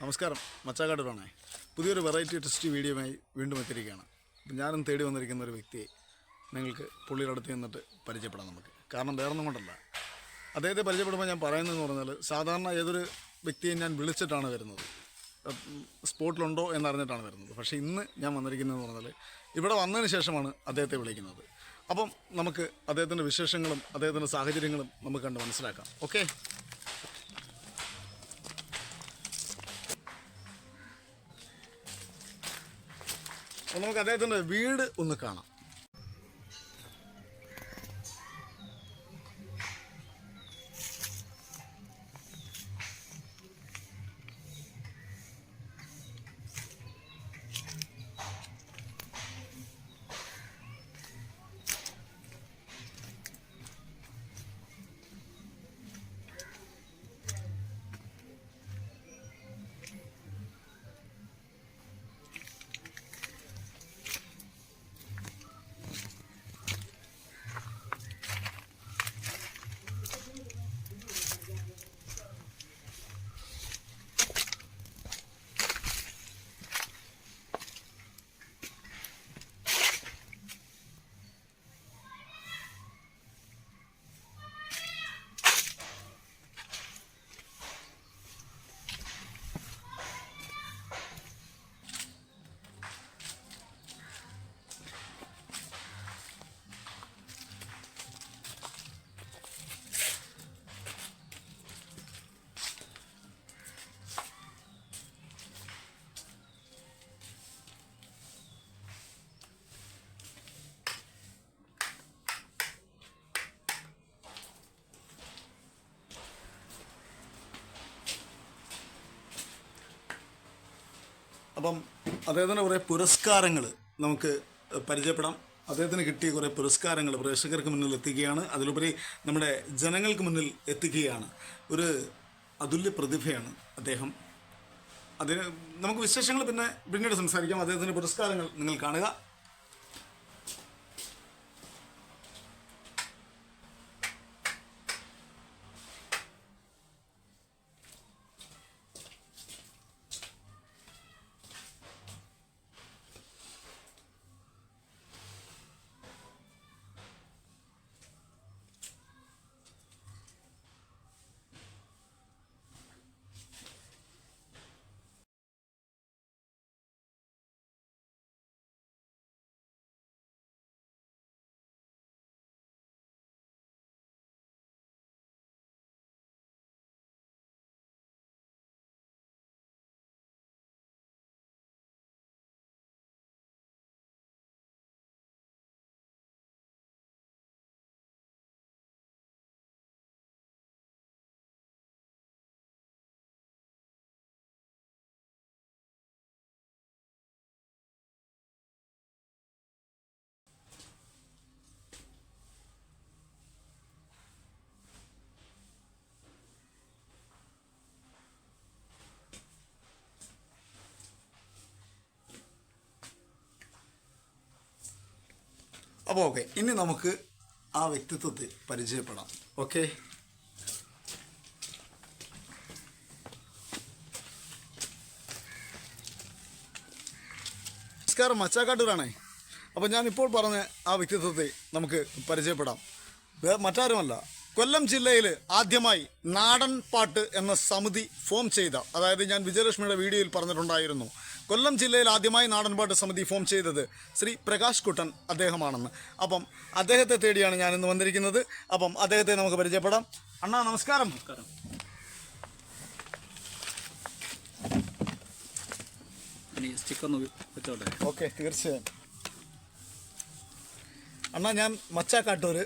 നമസ്കാരം, മച്ചാക്കാട്ടൂരാണേ. പുതിയൊരു variety test വീഡിയോയുമായി വീണ്ടും എത്തിയിരിക്കുകയാണ്. അപ്പം ഞാനും തേടി വന്നിരിക്കുന്ന ഒരു വ്യക്തിയെ നിങ്ങൾക്ക് പുള്ളിയുടെ അടുത്ത് നിന്നിട്ട് പരിചയപ്പെടാം നമുക്ക്. കാരണം വേറൊന്നും കൊണ്ടല്ല, അദ്ദേഹത്തെ പരിചയപ്പെടുമ്പോൾ ഞാൻ പറയുന്നതെന്ന് പറഞ്ഞാൽ, സാധാരണ ഏതൊരു വ്യക്തിയെയും ഞാൻ വിളിച്ചിട്ടാണ് വരുന്നത്, സ്പോട്ടിലുണ്ടോ എന്നറിഞ്ഞിട്ടാണ് വരുന്നത്. പക്ഷേ ഇന്ന് ഞാൻ വന്നിരിക്കുന്നതെന്ന് പറഞ്ഞാൽ, ഇവിടെ വന്നതിന് ശേഷമാണ് അദ്ദേഹത്തെ വിളിക്കുന്നത്. അപ്പം നമുക്ക് അദ്ദേഹത്തിൻ്റെ വിശേഷങ്ങളും അദ്ദേഹത്തിൻ്റെ സാഹചര്യങ്ങളും നമുക്ക് കണ്ട് മനസ്സിലാക്കാം. ഓക്കെ, അപ്പോൾ നമുക്ക് അദ്ദേഹത്തിൻ്റെ വീട് ഒന്ന് കാണാം. അപ്പം അദ്ദേഹത്തിൻ്റെ കുറേ പുരസ്കാരങ്ങൾ നമുക്ക് പരിചയപ്പെടാം. അദ്ദേഹത്തിന് കിട്ടിയ കുറേ പുരസ്കാരങ്ങൾ പ്രേക്ഷകർക്ക് മുന്നിൽ എത്തിക്കുകയാണ്, അതിലുപരി നമ്മുടെ ജനങ്ങൾക്ക് മുന്നിൽ എത്തിക്കുകയാണ്. ഒരു അതുല്യ പ്രതിഭയാണ് അദ്ദേഹം. അതിന് നമുക്ക് വിശേഷങ്ങൾ പിന്നീട് സംസാരിക്കാം. അദ്ദേഹത്തിൻ്റെ പുരസ്കാരങ്ങൾ നിങ്ങൾ കാണുക. അപ്പോൾ ഓക്കെ, ഇനി നമുക്ക് ആ വ്യക്തിത്വത്തെ പരിചയപ്പെടാം. ഓക്കെ, നമസ്കാരം, മച്ചാക്കാട്ടൂരാണേ. അപ്പോൾ ഞാനിപ്പോൾ പറഞ്ഞ ആ വ്യക്തിത്വത്തെ നമുക്ക് പരിചയപ്പെടാം. മറ്റാരുമല്ല, കൊല്ലം ജില്ലയിൽ ആദ്യമായി നാടൻ പാട്ട് എന്ന സമിതി ഫോം ചെയ്ത, അതായത് ഞാൻ വിജയലക്ഷ്മിയുടെ വീഡിയോയിൽ പറഞ്ഞിട്ടുണ്ടായിരുന്നു, കൊല്ലം ജില്ലയിൽ ആദ്യമായി നാടൻപാട്ട് സമിതി ഫോം ചെയ്തത് ശ്രീ പ്രകാശ് കുട്ടൻ അദ്ദേഹമാണെന്ന്. അപ്പം അദ്ദേഹത്തെ തേടിയാണ് ഞാനിന്ന് വന്നിരിക്കുന്നത്. അപ്പം അദ്ദേഹത്തെ നമുക്ക് പരിചയപ്പെടാം. അണ്ണാ നമസ്കാരം. ഓക്കെ, തീർച്ചയായും. അണ്ണാ, ഞാൻ മച്ചാക്കാട്ടൂർ,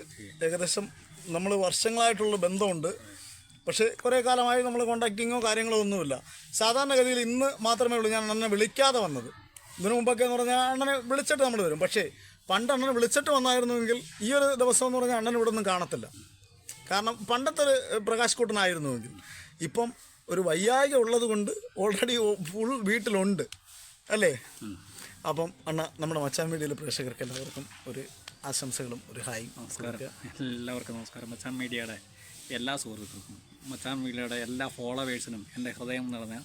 ഏകദേശം നമ്മൾ വർഷങ്ങളായിട്ടുള്ള ബന്ധമുണ്ട്. പക്ഷേ കുറേ കാലമായി നമ്മൾ കോണ്ടാക്റ്റിങ്ങോ കാര്യങ്ങളോ ഒന്നുമില്ല. സാധാരണഗതിയിൽ ഇന്ന് മാത്രമേ ഉള്ളൂ ഞാൻ അണ്ണനെ വിളിക്കാതെ വന്നത്. ഇതിനു മുമ്പൊക്കെ എന്ന് പറഞ്ഞാൽ അണ്ണനെ വിളിച്ചിട്ട് നമ്മൾ വരും. പക്ഷേ പണ്ട് അണ്ണനെ വിളിച്ചിട്ട് വന്നായിരുന്നുവെങ്കിൽ ഈ ഒരു ദിവസം എന്ന് പറഞ്ഞാൽ അണ്ണൻ ഇവിടെ ഒന്നും കാണത്തില്ല. കാരണം പണ്ടത്തെ ഒരു പ്രകാശ് കൂട്ടനായിരുന്നുവെങ്കിൽ. ഇപ്പം ഒരു വയ്യായ്ക ഉള്ളത് കൊണ്ട് ഓൾറെഡി ഫുൾ വീട്ടിലുണ്ട് അല്ലേ? അപ്പം അണ്ണ, നമ്മുടെ മച്ചാൻ മീഡിയയിലെ പ്രേക്ഷകർക്ക് എല്ലാവർക്കും ഒരു ആശംസകളും ഒരു ഹായ്. നമസ്കാരം, എല്ലാവർക്കും നമസ്കാരം. മച്ചാൻ മീഡിയയുടെ എല്ലാ സുഹൃത്തുക്കൾക്കും, മച്ചാൻ മീഡിയയുടെ എല്ലാ ഫോളോവേഴ്സിനും എൻ്റെ ഹൃദയം നിറഞ്ഞ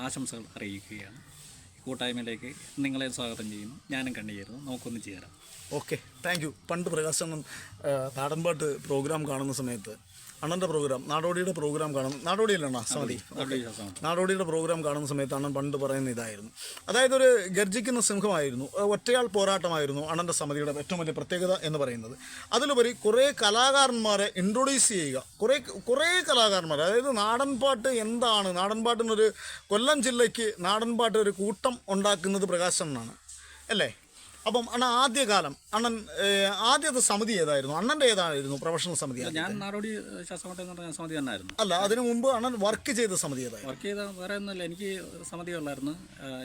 ആശംസകൾ അറിയിക്കുകയാണ്. കൂട്ടായ്മയിലേക്ക് നിങ്ങളെ സ്വാഗതം ചെയ്യുന്നു. ഞാനും കണ്ടുചേരുന്നു. നമുക്കൊന്ന് ചേരാം. Okay, thank you. പണ്ട് പ്രകാശനം നാടൻപാട്ട് പ്രോഗ്രാം കാണുന്ന സമയത്ത് അണ്ണൻ്റെ പ്രോഗ്രാം, നാടോടിയുടെ പ്രോഗ്രാം കാണുന്ന, നാടോടിയല്ലണ്ണ സമിതി, നാടോടിയുടെ പ്രോഗ്രാം കാണുന്ന സമയത്ത് അണ്ണൻ പണ്ട് പറയുന്ന ഇതായിരുന്നു. അതായത് ഒരു ഗർജിക്കുന്ന സിംഹമായിരുന്നു, ഒറ്റയാൾ പോരാട്ടമായിരുന്നു അണ്ണൻ്റെ സമിതിയുടെ ഏറ്റവും വലിയ പ്രത്യേകത എന്ന് പറയുന്നത്. അതിലുപരി കുറേ കലാകാരന്മാരെ ഇൻട്രൊഡ്യൂസ് ചെയ്യുക, കുറേ കലാകാരന്മാർ. അതായത് നാടൻപാട്ട് എന്താണ്, നാടൻപാട്ടിനൊരു കൊല്ലം ജില്ലയ്ക്ക് നാടൻപാട്ട് ഒരു കൂട്ടം ഉണ്ടാക്കുന്നത് പ്രകാശനാണ് അല്ലേ? അപ്പം അണ്ണൻ ആദ്യകാലം ആദ്യത്തെ സമിതി ഏതായിരുന്നു? അണ്ണൻ്റെ ഏതായിരുന്നു പ്രൊഫഷണൽ സമിതി? ഞാൻ നാടോടി ശാസ്ത്രമേട്ട എന്ന് പറഞ്ഞ സമിതി തന്നെയായിരുന്നു. അല്ല, അതിനു മുമ്പ് അണ്ണൻ വർക്ക് ചെയ്ത സമിതി ഏതായിരുന്നു? വർക്ക് ചെയ്ത വേറെ ഒന്നുമില്ല, എനിക്ക് സമിതി ഉള്ളായിരുന്നു.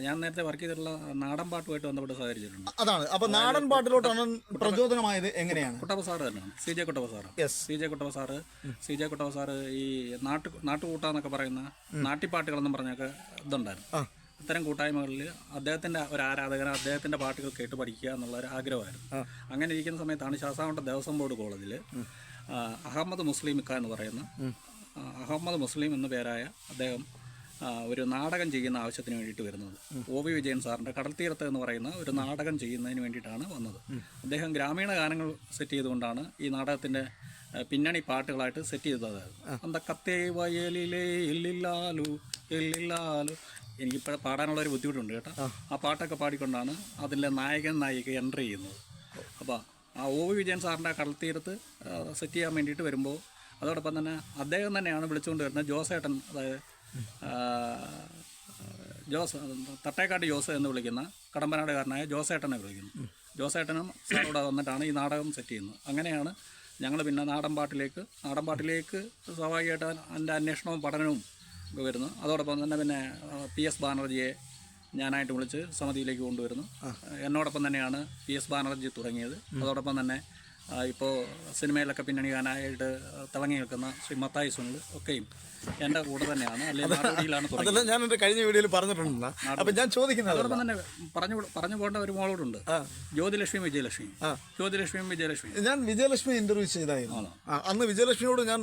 ഞാൻ നേരത്തെ വർക്ക് ചെയ്തിട്ടുള്ള നാടൻ പാട്ടുമായിട്ട് ബന്ധപ്പെട്ട് സഹകരിച്ചിട്ടുണ്ട്. അതാണ്. അപ്പം നാടൻ പാട്ടിലോട്ട് അണ്ണൻ പ്രചോദനമായത് എങ്ങനെയാണ്? കുട്ടപ്പ സാറ് തന്നെയാണ്, C J Kuttappa sir. C J Kuttappa sir ഈ നാട്ടുകൂട്ടാന്നൊക്കെ പറയുന്ന നാട്ടിപ്പാട്ടുകളെന്നും പറഞ്ഞൊക്കെ ഇതുണ്ടായിരുന്നു. ഇത്തരം കൂട്ടായ്മകളിൽ അദ്ദേഹത്തിൻ്റെ ഒരു ആരാധകൻ അദ്ദേഹത്തിൻ്റെ പാട്ടുകൾ കേട്ട് പഠിക്കുക എന്നുള്ള ഒരു ആഗ്രഹമായിരുന്നു. അങ്ങനെ ഇരിക്കുന്ന സമയത്താണ് ശാസ്താംകോട്ട ദേവസ്വം ബോർഡ് കോളേജിൽ അഹമ്മദ് മുസ്ലിം ഇക്ക എന്ന് പറയുന്ന അഹമ്മദ് മുസ്ലിം എന്ന പേരായ അദ്ദേഹം ഒരു നാടകം ചെയ്യുന്ന ആവശ്യത്തിന് വേണ്ടിയിട്ട് വരുന്നത്. OV വിജയൻ സാറിൻ്റെ കടൽത്തീരത്ത് എന്ന് പറയുന്ന ഒരു നാടകം ചെയ്യുന്നതിന് വേണ്ടിയിട്ടാണ് വന്നത്. അദ്ദേഹം ഗ്രാമീണ ഗാനങ്ങൾ സെറ്റ് ചെയ്തുകൊണ്ടാണ് ഈ നാടകത്തിൻ്റെ പിന്നണി പാട്ടുകളായിട്ട് സെറ്റ് ചെയ്തത്. അന്ത കത്തേ വയലിലേ എല്ലില്ലാലു എല്ലില്ലാലു, എനിക്കിപ്പോൾ പാടാനുള്ളൊരു ബുദ്ധിമുട്ടുണ്ട് കേട്ടോ. ആ പാട്ടൊക്കെ പാടിക്കൊണ്ടാണ് അതിലെ നായിക എൻട്രി ചെയ്യുന്നത്. അപ്പോൾ ആ OV വിജയൻ സാറിൻ്റെ കടൽത്തീരത്ത് സെറ്റ് ചെയ്യാൻ വേണ്ടിയിട്ട് വരുമ്പോൾ അതോടൊപ്പം തന്നെ അദ്ദേഹം തന്നെയാണ് വിളിച്ചുകൊണ്ട് വരുന്നത് ജോസേട്ടൻ, അതായത് തട്ടേക്കാട്ട് ജോസ് എന്ന് വിളിക്കുന്ന കടമ്പനാടുകാരനായ ജോസേട്ടനെ വിളിക്കുന്നു. ജോസേട്ടനും സാറോടെ വന്നിട്ടാണ് ഈ നാടകം സെറ്റ് ചെയ്യുന്നത്. അങ്ങനെയാണ് ഞങ്ങൾ പിന്നെ നാടൻപാട്ടിലേക്ക് സ്വാഭാവികമായിട്ട് എൻ്റെ അന്വേഷണവും പഠനവും വരുന്നു. അതോടൊപ്പം തന്നെ പിന്നെ PS ബാനർജിയെ ഞാനായിട്ട് വിളിച്ച് സമിതിയിലേക്ക് കൊണ്ടുവരുന്നു. എന്നോടൊപ്പം തന്നെയാണ് PS ബാനർജി തുടങ്ങിയത്. അതോടൊപ്പം തന്നെ ഇപ്പോൾ സിനിമയിലൊക്കെ പിന്നണി ഗാനായിട്ട് തിളങ്ങി നിൽക്കുന്ന ശ്രീ മത്തായി സുനിൽ ഒക്കെയും എൻ്റെ കൂടെ തന്നെയാണ്. അല്ലെങ്കിൽ ഞാൻ എൻ്റെ കഴിഞ്ഞ വീഡിയോയിൽ പറഞ്ഞിട്ടുണ്ട്. അപ്പം ഞാൻ ചോദിക്കുന്നത് അതോടൊപ്പം തന്നെ പറഞ്ഞു പോകേണ്ട ഒരു മോളോടുണ്ട്, ജ്യോതിലക്ഷ്മിയും വിജയലക്ഷ്മി. ഞാൻ വിജയലക്ഷ്മി ഇൻ്റർവ്യൂ ചെയ്തായിരുന്നു. അന്ന് വിജയലക്ഷ്മിയോട് ഞാൻ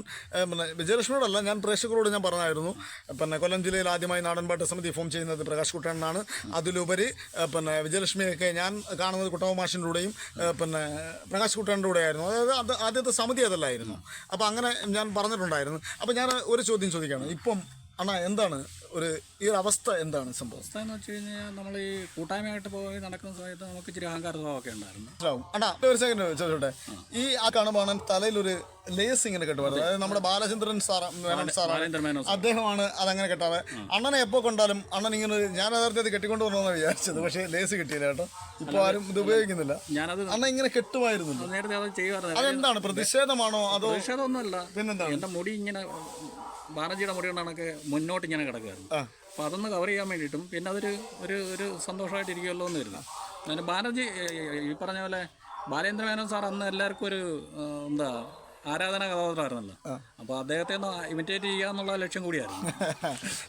വിജയലക്ഷ്മിയോടല്ല, ഞാൻ പ്രേക്ഷകരോട് ഞാൻ പറഞ്ഞായിരുന്നു, പിന്നെ കൊല്ലം ജില്ലയിൽ ആദ്യമായി നാടൻപാട്ട് സമിതി ഫോം ചെയ്യുന്നത് പ്രകാശ് കുട്ടനാണ്. അതിലുപരി പിന്നെ വിജയലക്ഷ്മിയൊക്കെ ഞാൻ കാണുന്നത് കുട്ടവ മാഷിൻ്റെയും പിന്നെ പ്രകാശ് കുട്ടൻ്റെ കൂടെയായിരുന്നു. അതായത് ആദ്യത്തെ സമിതി അതല്ലായിരുന്നു. അപ്പോൾ അങ്ങനെ ഞാൻ പറഞ്ഞിട്ടുണ്ടായിരുന്നു. അപ്പോൾ ഞാൻ ഒരു ചോദ്യം ചോദിക്കുകയാണ്. ഇപ്പം അണ്ണാ എന്താണ് ഈ ഒരു അവസ്ഥ, എന്താണ് സംഭവം? അവസ്ഥ എന്ന് വെച്ച് കഴിഞ്ഞാൽ നമ്മൾ ഈ കൂട്ടായ്മയായിട്ട് പോയി നടക്കുന്ന സമയത്ത് നമുക്ക് ഇച്ചിരി അഹങ്കാര സ്വഭാവമൊക്കെ ഉണ്ടായിരുന്നു. അണ്ണാ ഒരു സെക്കൻഡ് ചോദിച്ചോട്ടെ, ഈ കാണുമ്പോൾ തലയിലൊരു ലേസ് ഇങ്ങനെ കെട്ടുപാട്, അതായത് നമ്മുടെ ബാലചന്ദ്രൻ സാറാണ്, അദ്ദേഹമാണ് അതങ്ങനെ കെട്ടാറ്. അണ്ണനെ എപ്പോൾ കൊണ്ടാലും അണ്ണൻ ഇങ്ങനെ, ഞാൻ യഥാർത്ഥത്തിൽ അത് കെട്ടിക്കൊണ്ട് വരണമെന്നാണ് വിചാരിച്ചത്, പക്ഷേ ലേസ് കിട്ടിയില്ല കേട്ടോ. ഇപ്പോൾ ആരും ഇത് ഉപയോഗിക്കുന്നില്ല. അണ്ണ ഇങ്ങനെ കെട്ടുമായിരുന്നു നേരത്തെ, അത് ചെയ്യുമായിരുന്നു. അതെന്താണ്, പ്രതിഷേധമാണോ അതോ? പ്രതിഷേധമൊന്നുമല്ല, പിന്നെന്താണ്, എൻ്റെ മുടി ഇങ്ങനെ ബാനർജിയുടെ മുടി കൊണ്ടാണൊക്കെ മുന്നോട്ട് ഇങ്ങനെ കിടക്കുമായിരുന്നു. അപ്പോൾ അതൊന്ന് കവർ ചെയ്യാൻ വേണ്ടിയിട്ടും പിന്നെ അതൊരു ഒരു സന്തോഷമായിട്ടിരിക്കുമല്ലോ എന്ന് വരുന്നു. അതിന് ബാനർജി ഈ പറഞ്ഞ പോലെ ബാലേന്ദ്ര മേനോൻ സാർ അന്ന് എല്ലാവർക്കും ഒരു എന്താ ആരാധന കഥാപാത്രമായിരുന്നല്ലോ. അപ്പോൾ അദ്ദേഹത്തെ ഒന്ന് ഇമിറ്റേറ്റ് ചെയ്യുക എന്നുള്ള ലക്ഷ്യം കൂടിയായിരുന്നു.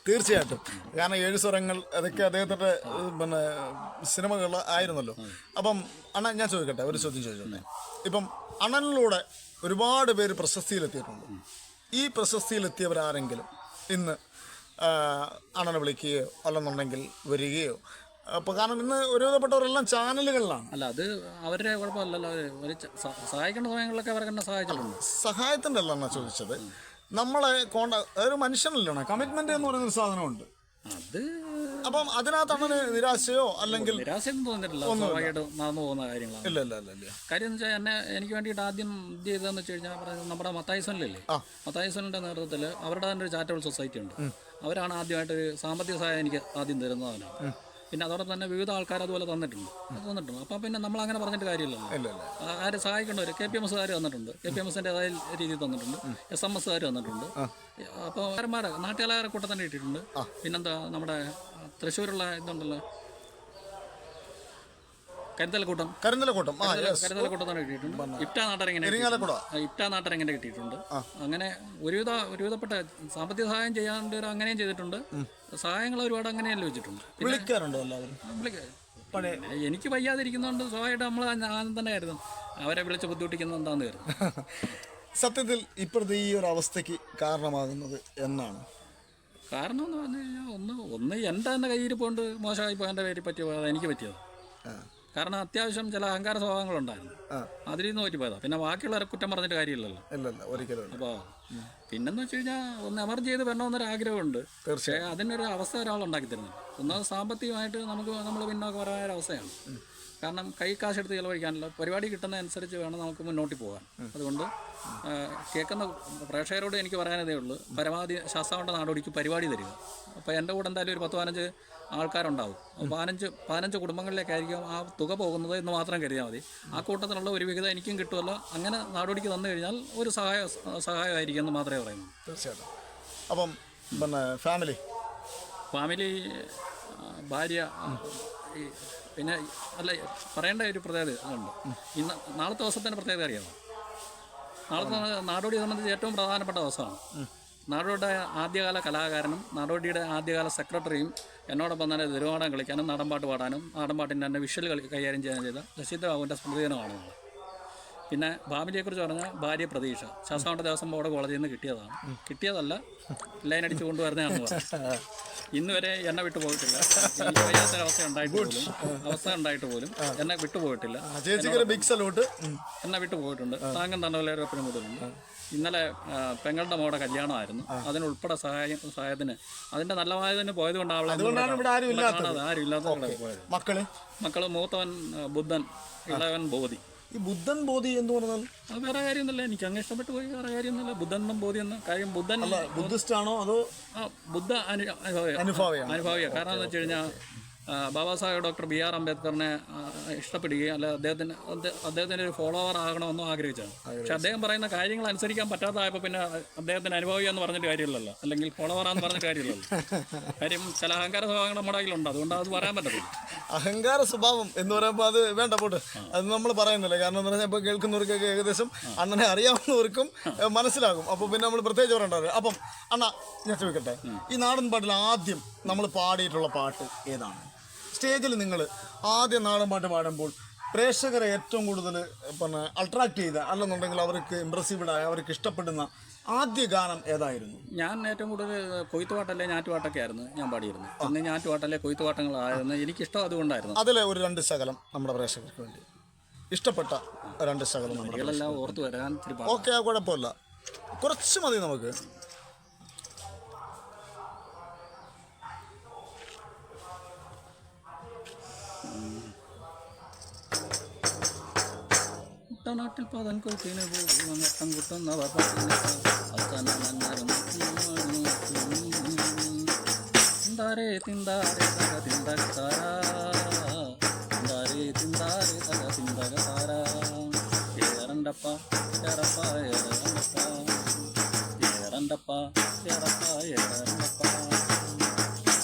തീർച്ചയായിട്ടും. കാരണം 7 സ്വരങ്ങൾ അതൊക്കെ അദ്ദേഹത്തിൻ്റെ പിന്നെ സിനിമകൾ ആയിരുന്നല്ലോ. അപ്പം അണ്ണൻ ഞാൻ ചോദിക്കട്ടെ, ഒരു ചോദ്യം ചോദിച്ചോട്ടെ. ഇപ്പം അണ്ണനിലൂടെ ഒരുപാട് പേര് പ്രശസ്തിയിലെത്തിയിട്ടുണ്ട്. ഈ പ്രശസ്തിയിലെത്തിയവരാരെങ്കിലും ഇന്ന് അണ്ണനെ വിളിക്കുകയോ അല്ലെന്നുണ്ടെങ്കിൽ വരികയോ? അപ്പോൾ കാരണം ഇന്ന് ഒരുവിധപ്പെട്ടവരെല്ലാം ചാനലുകളിലാണ്. അല്ല, അത് അവരുടെ കുഴപ്പമല്ലല്ലോ. ഒരു സഹായിക്കേണ്ട സമയങ്ങളിലൊക്കെ അവരെ തന്നെ സഹായിച്ചിട്ടുണ്ട്. സഹായത്തിൻ്റെ അല്ല എന്നാണ് ചോദിച്ചത്. നമ്മളെ ഒരു മനുഷ്യനല്ലാണ് കമ്മിറ്റ്മെന്റ് എന്ന് പറയുന്നൊരു സാധനമുണ്ട്. അത് അപ്പം അതിനകത്ത് അങ്ങനെ നിരാശയോ അല്ലെങ്കിൽ നിരാശയൊന്നും തോന്നിയിട്ടില്ല. സ്വാഭാവികമായിട്ട് നടന്നു പോകുന്ന കാര്യങ്ങളാണ്. ഇല്ല. കാര്യം എന്ന് വെച്ചാൽ എനിക്ക് വേണ്ടിയിട്ട് ആദ്യം ഇത് ചെയ്തതെന്ന് വെച്ച് കഴിഞ്ഞാൽ നമ്മുടെ മത്തായിസനിലല്ലേ, മത്തായിസനിൻ്റെ നേതൃത്വത്തിൽ അവരുടെ തന്നെ ഒരു ചാരിറ്റബിൾ സൊസൈറ്റി ഉണ്ട്. അവരാണ് ആദ്യമായിട്ട് ഒരു സാമ്പത്തിക സഹായം എനിക്ക് ആദ്യം തരുന്നതാണ്. പിന്നെ അതോടൊപ്പം തന്നെ വിവിധ ആൾക്കാർ അതുപോലെ തന്നിട്ടുണ്ട്. അപ്പം പിന്നെ നമ്മൾ അങ്ങനെ പറഞ്ഞിട്ട് കാര്യമില്ലല്ലോ. ആര് സഹായിക്കേണ്ടവർ KPMS തന്നിട്ടുണ്ട്, KPMSൻ്റെതായ രീതിയിൽ തന്നിട്ടുണ്ട്, SMS തന്നിട്ടുണ്ട്. അപ്പോൾ നാട്ടുകാരെ കൂട്ടം തന്നെ ഇട്ടിട്ടുണ്ട്. പിന്നെന്താ നമ്മുടെ തൃശ്ശൂരുള്ള ഇതുണ്ടല്ലോ, കരുതലക്കൂട്ടം തന്നെ കിട്ടിയിട്ടുണ്ട്. ഇപ്റ്റാ നാട്ടരങ്ങനെ കിട്ടിയിട്ടുണ്ട്. അങ്ങനെ ഒരുവിധപ്പെട്ട സാമ്പത്തിക സഹായം ചെയ്യാണ്ട് അങ്ങനെയും ചെയ്തിട്ടുണ്ട്. സഹായങ്ങൾ ഒരുപാട് അങ്ങനെയല്ലേ വെച്ചിട്ടുണ്ട്. എനിക്ക് വയ്യാതിരിക്കുന്നതുകൊണ്ട് സ്വാഭാവികമായിട്ട് നമ്മൾ ആദ്യം തന്നെ ആയിരുന്നു അവരെ വിളിച്ച് ബുദ്ധിമുട്ടിക്കുന്നത് എന്താണെന്ന് കരുതും. സത്യത്തിൽ ഇപ്പോഴത്തെ ഈ ഒരു അവസ്ഥയ്ക്ക് കാരണമാകുന്നത് എന്നാണ്? കാരണം എന്ന് പറഞ്ഞു കഴിഞ്ഞാൽ ഒന്ന് എൻ്റെ തന്നെ കയ്യിരിപ്പോണ്ട് മോശമായി പോയതിൻ്റെ പേരിൽ പറ്റിയത് എനിക്ക് പറ്റിയത്. കാരണം അത്യാവശ്യം ചില അഹങ്കാര സ്വഭാവങ്ങളുണ്ടായിരുന്നു, അതിൽ നിന്ന് പറ്റിപ്പോയതാണ്. പിന്നെ ബാക്കിയുള്ളവരെ കുറ്റം പറഞ്ഞിട്ട് കാര്യമില്ലല്ലോ. അപ്പോൾ പിന്നെന്ന് വെച്ച് കഴിഞ്ഞാൽ ഒന്ന് എമർജ് ചെയ്ത് വരണമെന്നൊരു ആഗ്രഹമുണ്ട്. പക്ഷേ അതിനൊരു അവസ്ഥ ഒരാളുണ്ടാക്കി തരുന്നത്. ഒന്നാമത് സാമ്പത്തികമായിട്ട് നമ്മൾ പിന്നോക്കപരമായ ഒരു അവസ്ഥയാണ്. കാരണം കൈ കാശെടുത്ത് ചിലവഴിക്കാനല്ല, പരിപാടി കിട്ടുന്ന അനുസരിച്ച് വേണം നമുക്ക് മുന്നോട്ട് പോകാൻ. അതുകൊണ്ട് കേൾക്കുന്ന പ്രേക്ഷകരോട് എനിക്ക് പറയാനതേ ഉള്ളൂ, പരമാവധി ശാസ്താംകോട്ട നാടോടിക്ക് പരിപാടി തരിക. അപ്പോൾ എൻ്റെ കൂടെ എന്തായാലും ഒരു 10-15 ആൾക്കാരുണ്ടാവും. 15 കുടുംബങ്ങളിലേക്കായിരിക്കും ആ തുക പോകുന്നത് എന്ന് മാത്രം കരുതിയാൽ മതി. ആ കൂട്ടത്തിലുള്ള ഒരു വിഹിതം എനിക്കും കിട്ടുമല്ലോ. അങ്ങനെ നാടോടിക്ക് തന്നു കഴിഞ്ഞാൽ ഒരു സഹായമായിരിക്കും എന്ന് മാത്രമേ പറയുന്നു. തീർച്ചയായിട്ടും. അപ്പം പിന്നെ ഫാമിലി ഭാര്യ പിന്നെ അല്ല പറയേണ്ട ഒരു പ്രത്യേകത ഉണ്ട്. ഇന്ന് നാളത്തെ ദിവസത്തിൻ്റെ പ്രത്യേകത അറിയാമോ? നാളത്തെ നാടോടിയെ സംബന്ധിച്ച് ഏറ്റവും പ്രധാനപ്പെട്ട ദിവസമാണ്. നാടോടിയുടെ ആദ്യകാല കലാകാരനും നാടോടിയുടെ ആദ്യകാല സെക്രട്ടറിയും എന്നോടൊപ്പം തന്നെ തിരുവാടം കളിക്കാനും നാടൻപാട്ട് പാടാനും നാടൻപാട്ടിൻ്റെ തന്നെ വിഷ്വൽ കൈകാര്യം ചെയ്യാൻ ചെയ്ത ലസിത് ബാബുവിൻ്റെ സ്മൃതിദിനമാണ്. പിന്നെ ഫാമിലിയെക്കുറിച്ച് പറഞ്ഞാൽ ഭാര്യ പ്രതീക്ഷ ശാസ്താംകോട്ട ദേവസ്വം ബോർഡ് കോളേജിൽ നിന്ന് കിട്ടിയതല്ല ലൈൻ അടിച്ച് കൊണ്ടുവരുന്നതാണെന്ന് പറഞ്ഞു. ഇന്ന് വരെ എന്നെ വിട്ടു പോയിട്ടില്ല. എനിക്ക് വയ്യാത്തൊരവസ്ഥ ഉണ്ടായിട്ട് പോലും എന്നെ വിട്ടുപോയിട്ടില്ല. എന്നെ വിട്ടു പോയിട്ടുണ്ട്. താങ്കം തണ്ടവലേരൊപ്പം കൂടുതലുണ്ട്. ഇന്നലെ പെങ്ങളുടെ മോടെ കല്യാണമായിരുന്നു. അതിനുൾപ്പെടെ സഹായത്തിന് അതിന്റെ നല്ലതായതിന് പോയത് കൊണ്ടാണ് ആരും ഇല്ലാത്ത പോയത്. മക്കള് മൂത്തവൻ ബുദ്ധൻ, ഇളവൻ ബോധി. ഈ ബുദ്ധൻ ബോധി എന്ന് പറഞ്ഞാൽ അത് വേറെ കാര്യമൊന്നുമില്ല, എനിക്ക് അങ്ങ് ഇഷ്ടപ്പെട്ടു പോയി. വേറെ കാര്യമൊന്നുമില്ല. ബുദ്ധൻ ബോധി എന്ന കാര്യം ബുദ്ധൻ ബുദ്ധിസ്റ്റ് ആണോ അതോ ബുദ്ധ അനുഭാവിയ. കാരണം എന്ന് വെച്ച് കഴിഞ്ഞാൽ ബാബാ സാഹേബ് ഡോക്ടർ B.R. അംബേദ്കറിനെ ഇഷ്ടപ്പെടുകയും അല്ല അദ്ദേഹത്തിൻ്റെ ഒരു ഫോളോവർ ആകണമെന്നും ആഗ്രഹിച്ചാണ്. പക്ഷെ അദ്ദേഹം പറയുന്ന കാര്യങ്ങൾ അനുസരിക്കാൻ പറ്റാത്തതായപ്പോൾ പിന്നെ അദ്ദേഹത്തിന് അനുഭവിക്കുക എന്ന് പറഞ്ഞിട്ട് കാര്യമില്ലല്ലോ, അല്ലെങ്കിൽ ഫോളോവറാന്ന് പറഞ്ഞിട്ട് കാര്യമില്ലല്ലോ. കാര്യം ചില അഹങ്കാര സ്വഭാവങ്ങൾ നമ്മുടെ കയ്യിലുണ്ട്, അതുകൊണ്ട് അത് പറയാൻ പറ്റത്തില്ല. അഹങ്കാര സ്വഭാവം എന്ന് പറയുമ്പോൾ അത് വേണ്ട പോട്ട്, അത് നമ്മൾ പറയുന്നില്ല. കാരണം എന്ന് പറഞ്ഞാൽ ഇപ്പോൾ കേൾക്കുന്നവർക്കൊക്കെ ഏകദേശം അണ്ണനെ അറിയാവുന്നവർക്കും മനസ്സിലാകും. അപ്പോൾ പിന്നെ നമ്മൾ പ്രത്യേകിച്ച് പറയേണ്ടത്. അപ്പം അണ്ണ ഞാൻ ചോദിക്കട്ടെ, ഈ നാടൻ പാട്ടിൽ ആദ്യം നമ്മൾ പാടിയിട്ടുള്ള പാട്ട് ഏതാണ്? സ്റ്റേജിൽ നിങ്ങൾ ആദ്യം നാടൻ പാട്ട് പാടുമ്പോൾ പ്രേക്ഷകരെ ഏറ്റവും കൂടുതൽ പിന്നെ അട്രാക്ട് ചെയ്ത, അല്ലെന്നുണ്ടെങ്കിൽ അവർക്ക് ഇമ്പ്രസീവ്ഡായ, അവർക്ക് ഇഷ്ടപ്പെടുന്ന ആദ്യ ഗാനം ഏതായിരുന്നു? ഞാൻ ഏറ്റവും കൂടുതൽ കൊയ്ത്തുപാട്ടല്ലേ ഞാറ്റുപാട്ടൊക്കെ ആയിരുന്നു ഞാൻ പാടിയിരുന്നു. അന്ന് ഞാറ്റുപാട്ടല്ലേ കൊയ്ത്തുപാട്ടങ്ങളായിരുന്നു എനിക്കിഷ്ടം, അതുകൊണ്ടായിരുന്നു. അതിലെ ഒരു 2 ശകലം നമ്മുടെ പ്രേക്ഷകർക്ക് വേണ്ടി ഇഷ്ടപ്പെട്ട 2 ശകലം നമ്മളെല്ലാം ഓർത്ത് വരാൻ. ഓക്കെ, കുഴപ്പമില്ല, കുറച്ച് മതി നമുക്ക്. നാട്ടിൽ പതൻ കൊയ്ത്തിന് പോകും ഘട്ടം കുട്ടുന്നവർ തിന്താരേ തിന്താരേ തക തിന്തകതാരാ തിന്താരേ തിന്താരേ തക തിന്തകതാരാ ഏറണ്ടപ്പ ഏറപ്പ ഏറണ്ടപ്പ ഏറണ്ടപ്പ ഏറപ്പ ഏറണ്ടപ്പ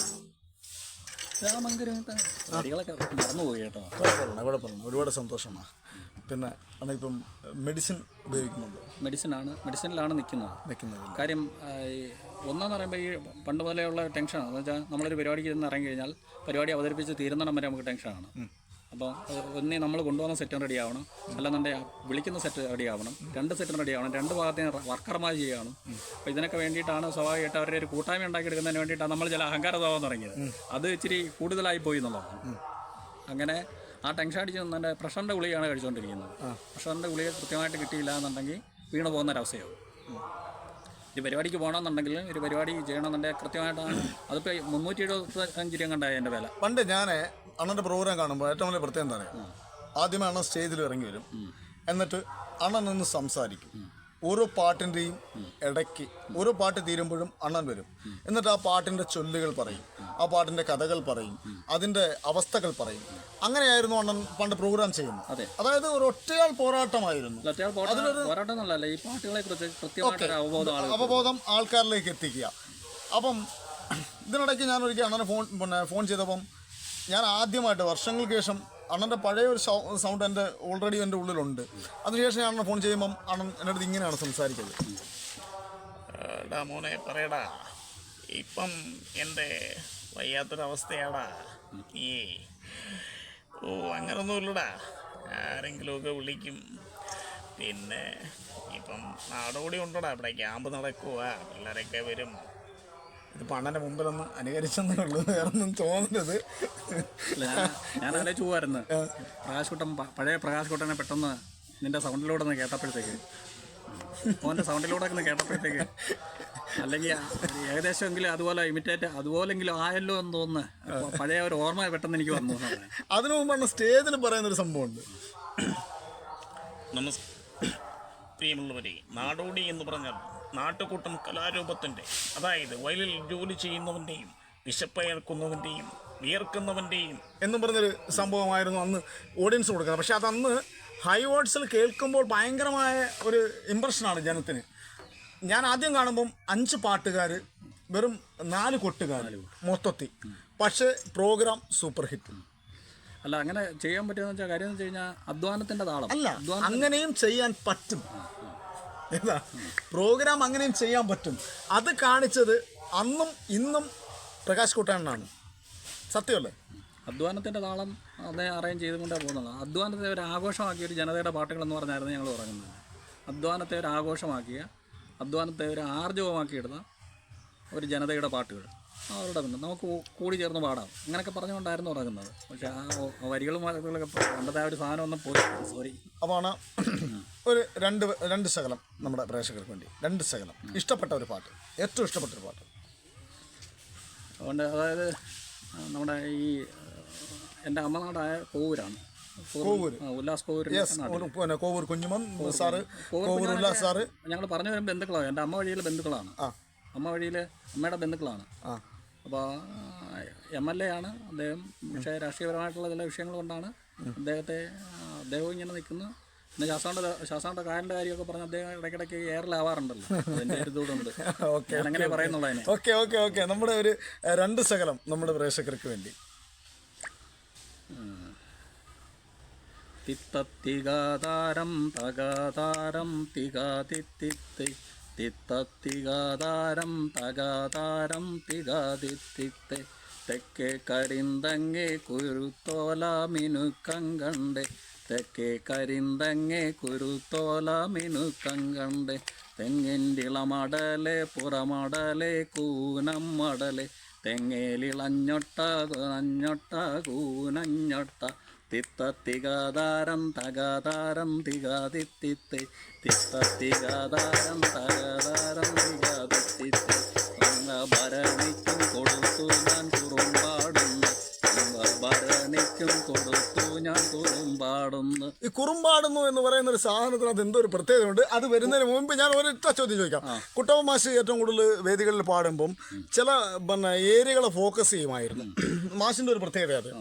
രാമങ്കരങ്ങളൊക്കെ മറന്നുപോയി കേട്ടോ. കുഴപ്പമില്ല, ഒരുപാട് സന്തോഷമാണ്. പിന്നെ ഇപ്പം മെഡിസിൻ ഉപയോഗിക്കുന്നുണ്ട്? മെഡിസിനിലാണ് നിൽക്കുന്നത്. കാര്യം ഒന്നെന്ന് പറയുമ്പോൾ ഈ പണ്ട് മുതലെയുള്ള ടെൻഷനാണ്. എന്ന് വെച്ചാൽ നമ്മളൊരു പരിപാടിക്ക് ഇരുന്ന് ഇറങ്ങി കഴിഞ്ഞാൽ പരിപാടി അവതരിപ്പിച്ച് തീരുന്നിടം വരെ നമുക്ക് ടെൻഷനാണ്. അപ്പോൾ ഒന്നേ നമ്മൾ കൊണ്ടുവന്ന സെറ്റും റെഡി ആവണം, അല്ലെന്നുണ്ടെങ്കിൽ വിളിക്കുന്ന സെറ്റ് റെഡി ആവണം, 2 സെറ്റും റെഡി ആവണം, 2 ഭാഗത്തേന് വർക്കർമാർ ചെയ്യണം. അപ്പോൾ ഇതിനൊക്കെ വേണ്ടിയിട്ടാണ് സ്വാഭാവികമായിട്ട് അവരുടെ ഒരു കൂട്ടായ്മ ഉണ്ടാക്കിയെടുക്കുന്നതിന് വേണ്ടിയിട്ടാണ് നമ്മൾ ചില അഹങ്കാര സ്വഭാവം തുടങ്ങിയത്. അത് ഇച്ചിരി കൂടുതലായി പോയി എന്നുള്ളതാണ്. അങ്ങനെ ആ ടെൻഷൻ അടിച്ച് നിന്നെ പ്രഷറിൻ്റെ ഗുളികയാണ് കഴിച്ചുകൊണ്ടിരിക്കുന്നത്. പ്രഷറിൻ്റെ ഗുളിക കൃത്യമായിട്ട് കിട്ടിയില്ല എന്നുണ്ടെങ്കിൽ വീണ് പോകുന്നൊരവസ്ഥയാവും. ഒരു പരിപാടിക്ക് പോകണമെന്നുണ്ടെങ്കിൽ ഒരു പരിപാടി ചെയ്യണമെന്നുണ്ടെങ്കിൽ കൃത്യമായിട്ട് അതിപ്പോൾ 375 രൂപ കണ്ടായി എൻ്റെ വില. പണ്ട് ഞാൻ അണ്ണൻ്റെ പ്രോഗ്രാം കാണുമ്പോൾ ഏറ്റവും വലിയ പ്രത്യേകം എന്താ പറയുക, ആദ്യമേ അണ്ണൻ സ്റ്റേജിൽ ഇറങ്ങി വരും, എന്നിട്ട് അണ്ണൻ നിന്ന് സംസാരിക്കും. ഓരോ പാട്ടിൻ്റെയും ഇടയ്ക്ക് ഓരോ പാട്ട് തീരുമ്പോഴും അണ്ണൻ വരും. എന്നിട്ട് ആ പാട്ടിൻ്റെ ചൊല്ലുകൾ പറയും, ആ പാട്ടിൻ്റെ കഥകൾ പറയും, അതിൻ്റെ അവസ്ഥകൾ പറയും. അങ്ങനെയായിരുന്നു അണ്ണൻ പണ്ട് പ്രോഗ്രാം ചെയ്യുന്നത്. അതായത് ഒരു ഒറ്റയാൾ പോരാട്ടമായിരുന്നു. അവബോധം ആൾക്കാരിലേക്ക് എത്തിക്കുക. അപ്പം ഇതിനിടയ്ക്ക് ഞാൻ ഒരിക്കൽ അണ്ണനെ ഫോൺ ചെയ്തപ്പം ഞാൻ ആദ്യമായിട്ട് വർഷങ്ങൾക്ക് ശേഷം അണ്ണൻ്റെ പഴയ ഒരു സൗണ്ട് എൻ്റെ ഓൾറെഡി എൻ്റെ ഉള്ളിലുണ്ട്. അതിനുശേഷം ഞാൻ അണ്ണൻ ഫോൺ ചെയ്യുമ്പം അണ്ണൻ എൻ്റെ അടുത്ത് ഇങ്ങനെയാണ് സംസാരിച്ചത്. എടാ മോനെ പറയടാ, ഇപ്പം എൻ്റെ വയ്യാത്തൊരവസ്ഥയാടാ. അങ്ങനൊന്നുമില്ലടാ, ആരെങ്കിലുമൊക്കെ വിളിക്കും. പിന്നെ ഇപ്പം നാടോടി ഉണ്ടടാ, ഇവിടെ ക്യാമ്പ് നടക്കുക, പിള്ളേരൊക്കെ വരും. ഇതിപ്പോൾ അണ്ണൻ്റെ മുമ്പിലൊന്ന് അനുകരിച്ചെന്നേ ഉള്ളൂ, വേറൊന്നും തോന്നരുത്. അല്ല, ഞാൻ ആലോചിച്ച് പോവായിരുന്നു പ്രകാശ് പഴയ പ്രകാശ് പെട്ടെന്ന് നിന്റെ സൗണ്ടിലൂടെ ഒന്ന് കേട്ടപ്പോഴത്തേക്ക്, ഓൻ്റെ സൗണ്ടിലൂടെ ഒന്ന് കേട്ടപ്പോഴത്തേക്ക്, അല്ലെങ്കിൽ ഏകദേശമെങ്കിലും അതുപോലെ ഇമിറ്റേറ്റ് അതുപോലെങ്കിലും ആയല്ലോ എന്ന് തോന്നുന്നു. പഴയ ഒരു ഓർമ്മ പെട്ടെന്ന് എനിക്ക് വന്നു. അതിനു മുമ്പാണ് സ്റ്റേജിൽ പറയുന്നൊരു സംഭവമുണ്ട്. പ്രിയമുള്ളവരെ, നാടോടി എന്ന് പറഞ്ഞാൽ നാട്ടുകൂട്ടം കലാരൂപത്തിൻ്റെ, അതായത് വയലിൽ ജോലി ചെയ്യുന്നവൻ്റെയും വിശപ്പയർക്കുന്നവൻ്റെയും വിയർക്കുന്നവൻ്റെയും എന്നും പറഞ്ഞൊരു സംഭവമായിരുന്നു അന്ന് ഓഡിയൻസ് കൊടുക്കുന്നത്. പക്ഷെ അതന്ന് ഹൈ വേർഡ്സിൽ കേൾക്കുമ്പോൾ ഭയങ്കരമായ ഒരു ഇമ്പ്രഷനാണ് ജനത്തിന്. ഞാൻ ആദ്യം കാണുമ്പം 5 പാട്ടുകാർ, വെറും 4 കൊട്ടുകാർ മൊത്തത്തിൽ. പക്ഷേ പ്രോഗ്രാം സൂപ്പർ ഹിറ്റ്. അല്ല, അങ്ങനെ ചെയ്യാൻ പറ്റുമെന്ന് വെച്ചാൽ കാര്യം എന്ന് വെച്ച് കഴിഞ്ഞാൽ അധ്വാനത്തിൻ്റെ താളം. അല്ല, അങ്ങനെയും ചെയ്യാൻ പറ്റും. ഏതാ പ്രോഗ്രാം അങ്ങനെയും ചെയ്യാൻ പറ്റും. അത് കാണിച്ചത് അന്നും ഇന്നും പ്രകാശ് കുട്ടനാണ്. സത്യമല്ലേ? അധ്വാനത്തിൻ്റെ താളം അതേ അറേഞ്ച് ചെയ്തുകൊണ്ടാണ് പോകുന്നത്. അധ്വാനത്തെ ഒരു ആഘോഷമാക്കിയ ഒരു ജനതയുടെ പാട്ടുകളെന്ന് പറഞ്ഞായിരുന്നു ഞങ്ങൾ പറയുന്നത്. അധ്വാനത്തെ ഒരു ആഘോഷമാക്കിയ, അധ്വാനത്തെ ഒരു ആർജവമാക്കിയിടുന്ന ഒരു ജനതയുടെ പാട്ടുകൾ, അവരുടെ ബന്ധം നമുക്ക് കൂടി ചേർന്ന് പാടാം, അങ്ങനെയൊക്കെ പറഞ്ഞുകൊണ്ടായിരുന്നു തുടങ്ങുന്നത്. പക്ഷേ ആ വരികളും വാക്കുകളൊക്കെ പണ്ടത്തെ ആ ഒരു സാധനം ഒന്നും പോയി. സോറി. അപ്പോൾ ഒരു രണ്ട് ശകലം നമ്മുടെ പ്രേക്ഷകർക്ക് വേണ്ടി 2 ശകലം ഇഷ്ടപ്പെട്ട ഒരു പാട്ട്, ഏറ്റവും ഇഷ്ടപ്പെട്ട ഒരു പാട്ട്. അതുകൊണ്ട് അതായത് നമ്മുടെ ഈ എൻ്റെ അമ്മനാടായ കോവൂരാണ്. ഉല്ലാസ് കോവൂർ. Kovoor Kunjuman sir, Kovoor Ullas sir. ഞങ്ങൾ പറഞ്ഞു വരുമ്പോൾ ബന്ധുക്കളാണ്. എൻ്റെ അമ്മ വഴിയിലെ ബന്ധുക്കളാണ്. അമ്മയുടെ ബന്ധുക്കളാണ്. അപ്പോൾ MLA ആണ് അദ്ദേഹം. പക്ഷേ രാഷ്ട്രീയപരമായിട്ടുള്ള ചില വിഷയങ്ങൾ കൊണ്ടാണ് അദ്ദേഹവും ഇങ്ങനെ നിൽക്കുന്നത്. പിന്നെ ശാസ്താണ്ട കാരൻ്റെ കാര്യമൊക്കെ പറഞ്ഞ് അദ്ദേഹം ഇടയ്ക്കിടയ്ക്ക് എയറിലാവാറുണ്ടല്ലോ. അതിൻ്റെ ഒരു ഇതുകൊണ്ട് അങ്ങനെ പറയുന്നുള്ളൂ അതിനെ. ഓക്കെ നമ്മുടെ ഒരു 2 ശകലം നമ്മുടെ പ്രേക്ഷകർക്ക് വേണ്ടി. തിത്തത്തികാതാരം തകാതാരം തികാതിത്തിത്തെ, തിത്തത്തികാതാരം തകാതാരം തികാതിത്തിത്തെ, തെക്കേ കരിന്തങ്ങേ കുരുത്തോല മിനുക്കങ്കണ്ടേ, തെക്കേ കരിന്തങ്ങേ കുരുത്തോല മിനുക്കങ്കണ്ടേ, തെങ്ങിൻ്റിളമടലെ പുറമടലെ കൂനം മടലെ, തെങ്ങേലിളഞ്ഞൊട്ട കുനഞ്ഞൊട്ട കൂനഞ്ഞൊട്ട, തിത്തത്തികാതാരം തകാതാരം തികാതിത്തിത്തെ, തിത്തത്തികാതാരം തകാതാരം തികാതിത്തിത്തെ, ഭരണിക്കും കൊടുത്തു ഞാൻ കുറുമ്പാടുന്നു, ഭരണിക്കും കൊടുത്തു ഞാൻ കുറുമ്പാടുന്നു. ഈ കുറുമ്പാടുന്നു എന്ന് പറയുന്ന ഒരു സാധനത്തിനകത്ത് എന്തോ ഒരു പ്രത്യേകതയുണ്ട്. അത് വരുന്നതിന് മുമ്പ് ഞാൻ ഒരൊറ്റ ചോദ്യം ചോദിക്കാം. കുട്ടപ്പൻ മാഷ് ഏറ്റവും കൂടുതൽ വേദികളിൽ പാടുമ്പം ചില ഏരിയകളെ ഫോക്കസ് ചെയ്യുമായിരുന്നു. മാഷിൻ്റെ ഒരു പ്രത്യേകത അത്.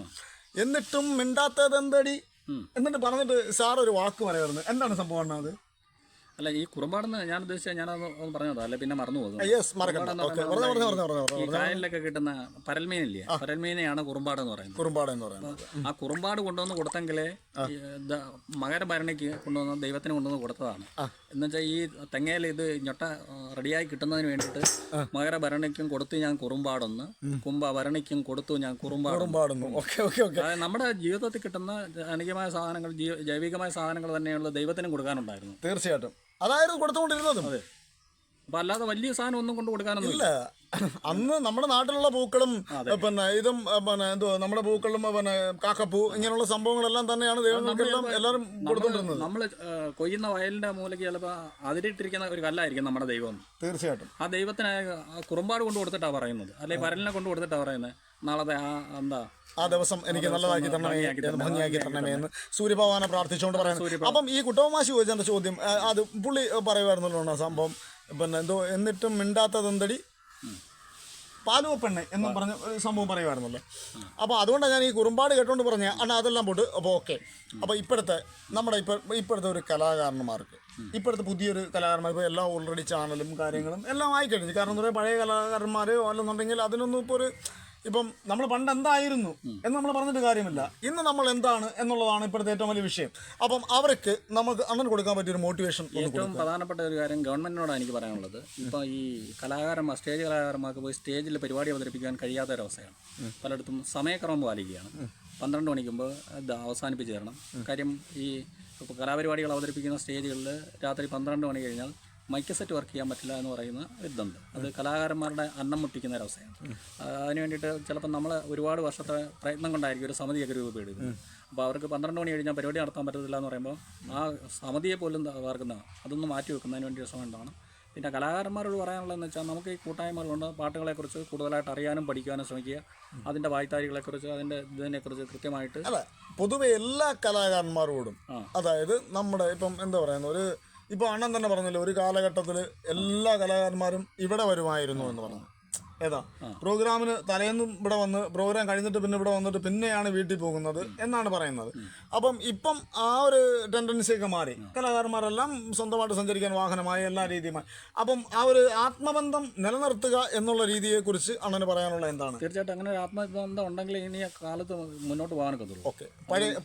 എന്നിട്ടും മിണ്ടാത്തതെന്തടി എന്നിട്ട് പറഞ്ഞിട്ട് സാർ ഒരു വാക്ക് പറയുമായിരുന്നു. എന്താണ് സംഭവം? അത് അല്ല, ഈ കുറുമ്പാടെന്ന് ഞാൻ ഉദ്ദേശിച്ചാൽ ഞാനത് പറഞ്ഞതോ, അല്ല പിന്നെ മറന്നു പോകും. ഈ കായലിലൊക്കെ കിട്ടുന്ന പരൽമീനില്ലേ, പരൽമീനെയാണ് കുറുമ്പാടെന്ന് പറയുന്നത്. ആ കുറുമ്പാട് കൊണ്ടുവന്ന് കൊടുത്തെങ്കിലേ മകരഭരണിക്ക് കൊണ്ടുവന്ന് ദൈവത്തിന് കൊണ്ടുവന്ന് കൊടുത്തതാണ്. എന്നുവെച്ചാൽ ഈ തെങ്ങയിൽ ഇത് ഞൊട്ട റെഡിയായി കിട്ടുന്നതിന് വേണ്ടിയിട്ട് മകരഭരണിക്കും കൊടുത്തു ഞാൻ കുറുമ്പാടുന്നു, കുംഭഭരണിക്കും കൊടുത്തു ഞാൻ കുറുമ്പാടുന്നു. അതായത് നമ്മുടെ ജീവിതത്തിൽ കിട്ടുന്ന ജനികമായ സാധനങ്ങൾ, ജൈവികമായ സാധനങ്ങൾ തന്നെയുള്ള ദൈവത്തിനും കൊടുക്കാനുണ്ടായിരുന്നു. തീർച്ചയായിട്ടും അതായിരുന്നു കൊടുത്തുകൊണ്ടിരുന്നതും. അതെ. അപ്പം അല്ലാതെ വലിയ സാധനം ഒന്നും കൊണ്ട് കൊടുക്കാനൊന്നും ഇല്ല. അന്ന് നമ്മുടെ നാട്ടിലുള്ള പൂക്കളും ഇതും നമ്മുടെ പൂക്കളും കാക്കപ്പൂ ഇങ്ങനെയുള്ള സംഭവങ്ങളെല്ലാം തന്നെയാണ് ദൈവങ്ങൾക്കെല്ലാം എല്ലാവരും കൊടുത്തോണ്ടിരുന്നത്. നമ്മൾ കൊയ്യുന്ന വയലിന്റെ മൂലയ്ക്ക് ചിലപ്പോൾ അതിലിട്ടിരിക്കുന്ന ഒരു കല്ലായിരിക്കും നമ്മുടെ ദൈവം. തീർച്ചയായിട്ടും ആ ദൈവത്തിന് കുറുമ്പാട് കൊണ്ട് കൊടുത്തിട്ടാണ് പറയുന്നത്, അല്ലെങ്കിൽ പരലിനെ കൊണ്ട് കൊടുത്തിട്ടാണ് പറയുന്നത്. നാളത്തെ ആ ദിവസം എനിക്ക് നല്ലതാക്കി തരണമേ, ഭംഗിയാക്കി തരണമേ എന്ന് സൂര്യഭഗവാനെ പ്രാർത്ഥിച്ചുകൊണ്ട് പറയുന്നത്. അപ്പം ഈ കുട്ടവമാശി ചോദിച്ചതിൻ്റെ ചോദ്യം അത് പുള്ളി പറയുമായിരുന്നല്ലോ സംഭവം. എന്തോ എന്നിട്ടും മിണ്ടാത്തതെന്തടി പാലുവപ്പെണ്ണ എന്നും പറഞ്ഞ ഒരു സംഭവം പറയുമായിരുന്നല്ലോ. അപ്പോൾ അതുകൊണ്ടാണ് ഞാൻ ഈ കുറുമ്പാട് കേട്ടോണ്ട് പറഞ്ഞത്. അണ്ണാ അതെല്ലാം പോട്ട്. അപ്പോൾ ഓക്കെ. അപ്പോൾ ഇപ്പോഴത്തെ ഒരു കലാകാരന്മാർക്ക്, ഇപ്പോഴത്തെ പുതിയൊരു കലാകാരന്മാർ ഇപ്പോൾ എല്ലാം ഓൾറെഡി ചാനലും കാര്യങ്ങളും എല്ലാം ആയിക്കഴിഞ്ഞു. കാരണം എന്താ പറയുക, പഴയ കലാകാരന്മാർ അല്ലെന്നുണ്ടെങ്കിൽ അതിനൊന്നും ഇപ്പം നമ്മൾ പണ്ട് എന്തായിരുന്നു എന്ന് നമ്മൾ പറഞ്ഞിട്ട് കാര്യമില്ല. ഇന്ന് നമ്മൾ എന്താണ് എന്നുള്ളതാണ് ഇപ്പോഴത്തെ ഏറ്റവും വലിയ വിഷയം. അപ്പം അവർക്ക് നമുക്ക് അങ്ങനെ കൊടുക്കാൻ പറ്റിയൊരു മോട്ടിവേഷൻ. ഏറ്റവും പ്രധാനപ്പെട്ട ഒരു കാര്യം ഗവൺമെൻറ്റിനോടാണ് എനിക്ക് പറയാനുള്ളത്. ഇപ്പോൾ ഈ സ്റ്റേജ് കലാകാരന്മാർക്ക് പോയി സ്റ്റേജിൽ പരിപാടി അവതരിപ്പിക്കാൻ കഴിയാത്ത ഒരവസ്ഥയാണ്. പലയിടത്തും സമയക്രമം പാലിക്കുകയാണ്. 12 മണിക്കുമ്പോൾ ഇത് അവസാനിപ്പിച്ച് തരണം. കാര്യം ഈ കലാപരിപാടികൾ അവതരിപ്പിക്കുന്ന സ്റ്റേജുകളിൽ രാത്രി 12 മണി കഴിഞ്ഞാൽ മൈക്ക് സെറ്റ് വർക്ക് ചെയ്യാൻ പറ്റില്ല എന്ന് പറയുന്ന ഇതുണ്ട്. അത് കലാകാരന്മാരുടെ അന്നം മുട്ടിക്കുന്ന ഒരവസ്ഥയാണ്. അതിന് വേണ്ടിയിട്ട് ചിലപ്പോൾ നമ്മൾ ഒരുപാട് വർഷത്തെ പ്രയത്നം കൊണ്ടായിരിക്കും ഒരു സമിതിയൊക്കെ രൂപപ്പെടുന്നത്. അപ്പോൾ അവർക്ക് 12 മണി കഴിഞ്ഞാൽ പരിപാടി നടത്താൻ പറ്റത്തില്ല എന്ന് പറയുമ്പോൾ ആ സമിതിയെ പോലും തകർക്കുന്ന അതൊന്ന് മാറ്റി വെക്കുന്നതിന് വേണ്ടി ശ്രമമുണ്ടാണ്. പിന്നെ കലാകാരന്മാരോട് പറയാനുള്ളതെന്ന് വെച്ചാൽ നമുക്ക് ഈ കൂട്ടായ്മകളുണ്ട്, പാട്ടുകളെക്കുറിച്ച് കൂടുതലായിട്ട് അറിയാനും പഠിക്കാനും ശ്രമിക്കുക. അതിൻ്റെ വായ്ത്താരികളെക്കുറിച്ച് അതിൻ്റെ ഇതിനെക്കുറിച്ച് കൃത്യമായിട്ട് അല്ല, പൊതുവെ എല്ലാ കലാകാരന്മാരോടും, അതായത് നമ്മുടെ ഇപ്പം എന്താ പറയുന്നത്, ഒരു ഇപ്പോൾ അണ്ണൻ തന്നെ പറഞ്ഞല്ലോ, ഒരു കാലഘട്ടത്തിൽ എല്ലാ കലാകാരന്മാരും ഇവിടെ വരുമായിരുന്നു എന്ന് പറഞ്ഞു. ഏതാ പ്രോഗ്രാമിന് തലേന്നും ഇവിടെ വന്ന് പ്രോഗ്രാം കഴിഞ്ഞിട്ട് പിന്നെ ഇവിടെ വന്നിട്ട് പിന്നെയാണ് വീട്ടിൽ പോകുന്നത് എന്നാണ് പറയുന്നത്. അപ്പം ഇപ്പം ആ ഒരു ടെൻഡൻസിയൊക്കെ മാറി, കലാകാരന്മാരെല്ലാം സ്വന്തമായിട്ട് സഞ്ചരിക്കാൻ വാഹനമായി എല്ലാ രീതിയുമായി. അപ്പം ആ ഒരു ആത്മബന്ധം നിലനിർത്തുക എന്നുള്ള രീതിയെക്കുറിച്ച് അണ്ണന് പറയാനുള്ള എന്താണ്? തീർച്ചയായിട്ടും അങ്ങനെ ഒരു ആത്മബന്ധം ഉണ്ടെങ്കിൽ ഇനി കാലത്ത് മുന്നോട്ട് പോകാനൊക്കത്തുള്ളൂ. ഓക്കെ,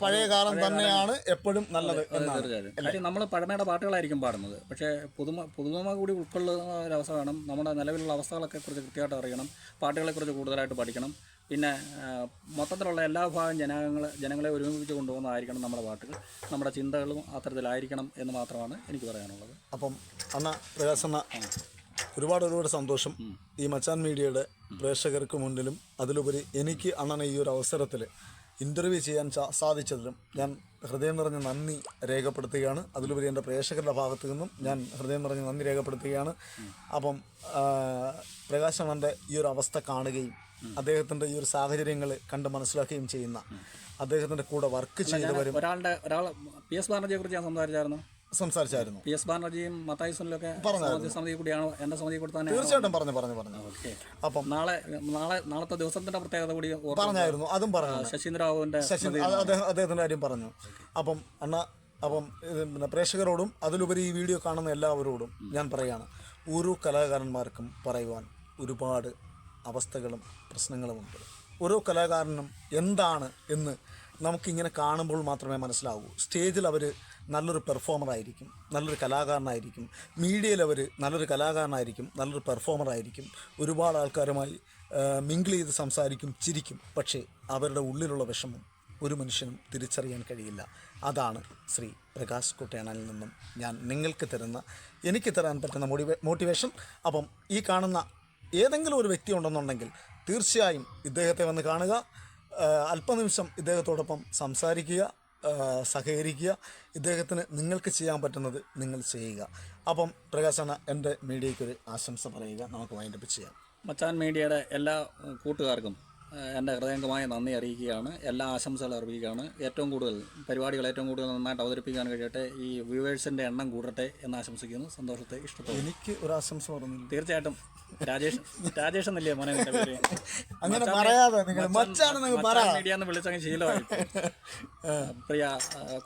പഴയ കാലം തന്നെയാണ് എപ്പോഴും നല്ലത്. തീർച്ചയായിട്ടും. കാര്യം നമ്മൾ പഴമയുടെ പാട്ടുകളായിരിക്കും പാടുന്നത്, പക്ഷേ പുതുമ കൂടി ഉൾക്കൊള്ളുന്ന ഒരവസ്ഥ വേണം. നമ്മുടെ നിലവിലുള്ള അവസ്ഥകളൊക്കെ കുറിച്ച് കൃത്യമായിട്ട് അറിയണം, പാട്ടുകളെക്കുറിച്ച് കൂടുതലായിട്ട് പഠിക്കണം. പിന്നെ മൊത്തത്തിലുള്ള എല്ലാ ഭാഗം ജനങ്ങളെ ഒരുമിപ്പിച്ച് കൊണ്ടുപോകുന്നതായിരിക്കണം നമ്മുടെ പാട്ടുകൾ. നമ്മുടെ ചിന്തകളും അത്തരത്തിലായിരിക്കണം എന്ന് മാത്രമാണ് എനിക്ക് പറയാനുള്ളത്. അപ്പം അണ്ണ പ്രകാശണ്ണ, ഒരുപാട് സന്തോഷം ഈ മച്ചാൻ മീഡിയയുടെ പ്രേക്ഷകർക്ക് മുന്നിലും അതിലുപരി എനിക്ക് അണ്ണനെ ഈ ഒരു അവസരത്തിൽ ഇൻ്റർവ്യൂ ചെയ്യാൻ സാധിച്ചതിലും ഞാൻ ഹൃദയം നിറഞ്ഞ നന്ദി രേഖപ്പെടുത്തുകയാണ്. അതിലുപരി എൻ്റെ പ്രേക്ഷകരുടെ ഭാഗത്തു നിന്നും ഞാൻ ഹൃദയം നിറഞ്ഞ നന്ദി രേഖപ്പെടുത്തുകയാണ്. അപ്പം പ്രകാശണ്ണൻ്റെ ഈ ഒരു അവസ്ഥ കാണുകയും അദ്ദേഹത്തിൻ്റെ ഈ ഒരു സാഹചര്യങ്ങൾ കണ്ട് മനസ്സിലാക്കുകയും ചെയ്യുന്ന, അദ്ദേഹത്തിൻ്റെ കൂടെ വർക്ക് ചെയ്തവരും ഒരാൾ PS ബാനർജിയെ കുറിച്ച് ഞാൻ സംസാരിച്ചായിരുന്നു. PS ബാനർജിയും മത്തായിസണിലൊക്കെ സമിതി കൂടിയാണ്, എൻ്റെ സമിതി കൂടി തന്നെ. തീർച്ചയായിട്ടും പറഞ്ഞു. അപ്പം നാളത്തെ ദിവസത്തിന്റെ പ്രത്യേകത കൂടി പറഞ്ഞായിരുന്നു, അതും പറഞ്ഞു. ശശീന്ദ്രബാബുവിന്റെ അദ്ദേഹത്തിന്റെ കാര്യം പറഞ്ഞു. അപ്പം പിന്നെ പ്രേക്ഷകരോടും അതിലുപരി ഈ വീഡിയോ കാണുന്ന എല്ലാവരോടും ഞാൻ പറയുകയാണ്, ഓരോ കലാകാരന്മാർക്കും പറയുവാൻ ഒരുപാട് അവസ്ഥകളും പ്രശ്നങ്ങളുമുണ്ട്. ഓരോ കലാകാരനും എന്താണ് എന്ന് നമുക്കിങ്ങനെ കാണുമ്പോൾ മാത്രമേ മനസ്സിലാവൂ. സ്റ്റേജിൽ അവർ നല്ലൊരു പെർഫോമറായിരിക്കും, നല്ലൊരു കലാകാരനായിരിക്കും. മീഡിയയിൽ അവർ നല്ലൊരു കലാകാരനായിരിക്കും, നല്ലൊരു പെർഫോമറായിരിക്കും. ഒരുപാട് ആൾക്കാരുമായി മിങ്കിൾ ചെയ്ത് സംസാരിക്കും, ചിരിക്കും. പക്ഷേ അവരുടെ ഉള്ളിലുള്ള വിഷമം ഒരു മനുഷ്യനും തിരിച്ചറിയാൻ കഴിയില്ല. അതാണ് ശ്രീ പ്രകാശ് കുട്ടേണനിൽ നിന്നും ഞാൻ എനിക്ക് തരാൻ പറ്റുന്ന മോട്ടിവേഷൻ. അപ്പം ഈ കാണുന്ന ഏതെങ്കിലും ഒരു വ്യക്തി ഉണ്ടെന്നുണ്ടെങ്കിൽ തീർച്ചയായും ഇദ്ദേഹത്തെ വന്ന് കാണുക, അല്പനിമിഷം ഇദ്ദേഹത്തോടൊപ്പം സംസാരിക്കുക, സഹകരിക്കുക. ഇദ്ദേഹത്തിന് നിങ്ങൾക്ക് ചെയ്യാൻ പറ്റുന്നത് നിങ്ങൾ ചെയ്യുക. അപ്പം പ്രകാശന, എൻ്റെ മീഡിയയ്ക്കൊരു ആശംസ പറയുക, നമുക്ക് വൈൻഡപ്പ് ചെയ്യാം. മച്ചാൻ മീഡിയയുടെ എല്ലാ കൂട്ടുകാർക്കും എൻ്റെ ഹൃദയംഗമായ നന്ദി അറിയിക്കുകയാണ്. എല്ലാ ആശംസകളും അറിയിക്കുകയാണ്. ഏറ്റവും കൂടുതൽ പരിപാടികൾ നന്നായിട്ട് അവതരിപ്പിക്കാൻ കഴിയട്ടെ, ഈ വ്യൂവേഴ്സിൻ്റെ എണ്ണം കൂടട്ടെ എന്ന് ആശംസിക്കുന്നു. സന്തോഷത്തെ ഇഷ്ടപ്പെടുന്നു. എനിക്ക് ഒരു ആശംസ പറഞ്ഞു. തീർച്ചയായിട്ടും രാജേഷ് എന്നല്ലേ മോനെ പേര്? അങ്ങനെ പറയാതെ മീഡിയ എന്ന് വിളിച്ചങ്ങ് ശീലമായി. പ്രിയ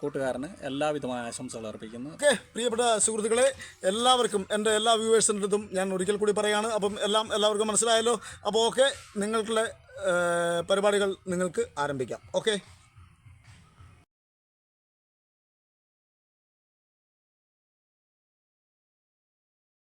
കൂട്ടുകാരന് എല്ലാവിധമായ ആശംസകൾ അർപ്പിക്കുന്നു. ഓക്കെ, പ്രിയപ്പെട്ട സുഹൃത്തുക്കളെ, എല്ലാവർക്കും എൻ്റെ എല്ലാ വ്യൂവേഴ്സിൻ്റെ അടുത്തും ഞാൻ ഒരിക്കൽ കൂടി പറയുകയാണ്. അപ്പം എല്ലാവർക്കും മനസ്സിലായല്ലോ. അപ്പോൾ ഓക്കെ, നിങ്ങളുടെ പരിപാടികൾ നിങ്ങൾക്ക് ആരംഭിക്കാം. ഓക്കെ.